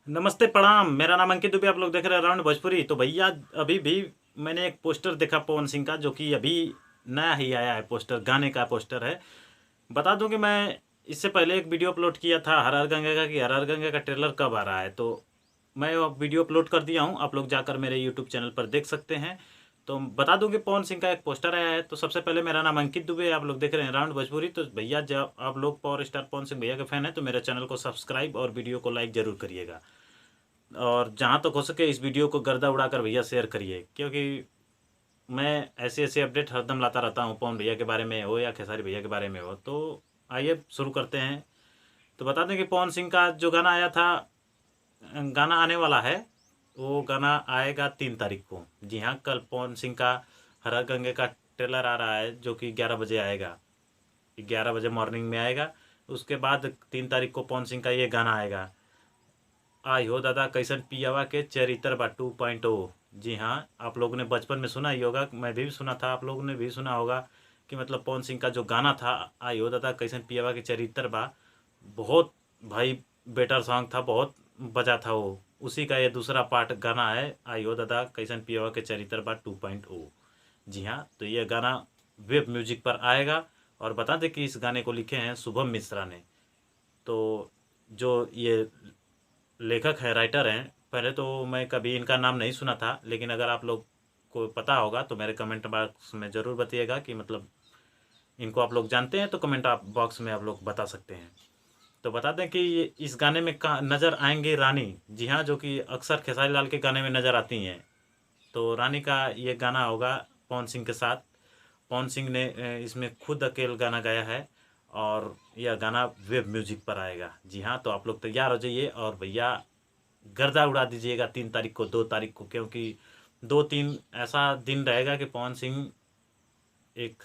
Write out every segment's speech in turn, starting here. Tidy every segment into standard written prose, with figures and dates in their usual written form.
नमस्ते प्रणाम। मेरा नाम अंकित दुबे, आप लोग देख रहे हैं राउंड भोजपुरी। तो भैया अभी भी मैंने एक पोस्टर देखा पवन सिंह का, जो कि अभी नया ही आया है। पोस्टर गाने का पोस्टर है। बता दूं कि मैं इससे पहले एक वीडियो अपलोड किया था हर हर गंगे का, कि हर हर गंगे का ट्रेलर कब आ रहा है। तो मैं वो वीडियो अपलोड कर दिया हूं, आप लोग जाकर मेरे यूट्यूब चैनल पर देख सकते हैं। तो बता दूं कि पवन सिंह का एक पोस्टर आया है। तो सबसे पहले मेरा नाम अंकित दुबे, आप लोग देख रहे हैं राउंड भोजपुरी। तो भैया जब आप लोग पावर स्टार पवन सिंह भैया के फैन हैं तो मेरे चैनल को सब्सक्राइब और वीडियो को लाइक जरूर करिएगा। और जहाँ तक हो सके इस वीडियो को गर्दा उड़ाकर भैया शेयर करिए, क्योंकि मैं ऐसे ऐसे अपडेट हरदम लाता रहता हूँ, पवन भैया के बारे में हो या खेसारी भैया के बारे में हो। तो आइए शुरू करते हैं। तो बता दें कि पवन सिंह का जो गाना आया था, गाना आने वाला है, वो गाना आएगा 3 तारीख को। जी हाँ, कल पवन सिंह का हर हर गंगे का ट्रेलर आ रहा है, जो कि 11 बजे आएगा। 11 बजे मॉर्निंग में आएगा। उसके बाद 3 तारीख को पवन सिंह का ये गाना आएगा, आई हो दादा कैसन पियावा के चरित्र बा 2.0। जी हाँ, आप लोगों ने बचपन में सुना ही होगा, मैं भी सुना था, आप लोगों ने भी सुना होगा कि मतलब पवन सिंह का जो गाना था आई हो दादा कैसन पियावा के चरित्र बा, बहुत भाई बेटर सॉन्ग था, बहुत बजा था वो। उसी का ये दूसरा पार्ट गाना है, आई हो दादा कैसन पियावा के चरित्र बा 2.0। जी हाँ, तो ये गाना वेब म्यूजिक पर आएगा। और बता दें कि इस गाने को लिखे हैं शुभम मिश्रा ने। तो जो ये लेखक हैं, राइटर हैं, पहले तो मैं कभी इनका नाम नहीं सुना था, लेकिन अगर आप लोग को पता होगा तो मेरे कमेंट बॉक्स में ज़रूर बताइएगा कि मतलब इनको आप लोग जानते हैं, तो कमेंट आप बॉक्स में आप लोग बता सकते हैं। तो बता दें कि इस गाने में नज़र आएंगे रानी। जी हाँ, जो कि अक्सर खेसारी लाल के गाने में नज़र आती हैं। तो रानी का ये गाना होगा पवन सिंह के साथ। पवन सिंह ने इसमें खुद अकेले गाना गाया है, और यह गाना वेब म्यूजिक पर आएगा। जी हाँ, तो आप लोग तैयार हो जाइए और भैया गर्दा उड़ा दीजिएगा 3 तारीख को, 2 तारीख को, क्योंकि 2-3 ऐसा दिन रहेगा कि पवन सिंह एक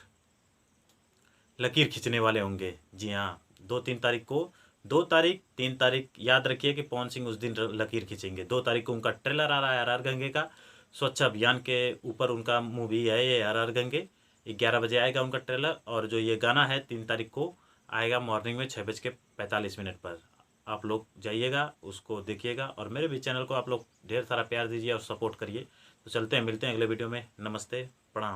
लकीर खींचने वाले होंगे। जी हाँ, 2-3 तारीख को, 2 तारीख 3 तारीख याद रखिए कि पवन सिंह उस दिन लकीर खींचेंगे। 2 तारीख को उनका ट्रेलर आ रहा है हर हर गंगे का, स्वच्छ अभियान के ऊपर उनका मूवी है ये हर हर गंगे। 11 बजे आएगा उनका ट्रेलर, और जो ये गाना है 3 तारीख को आएगा मॉर्निंग में 6:45 पर। आप लोग जाइएगा, उसको देखिएगा, और मेरे भी चैनल को आप लोग ढेर सारा प्यार दीजिए और सपोर्ट करिए। तो चलते हैं, मिलते हैं अगले वीडियो में। नमस्ते, प्रणाम।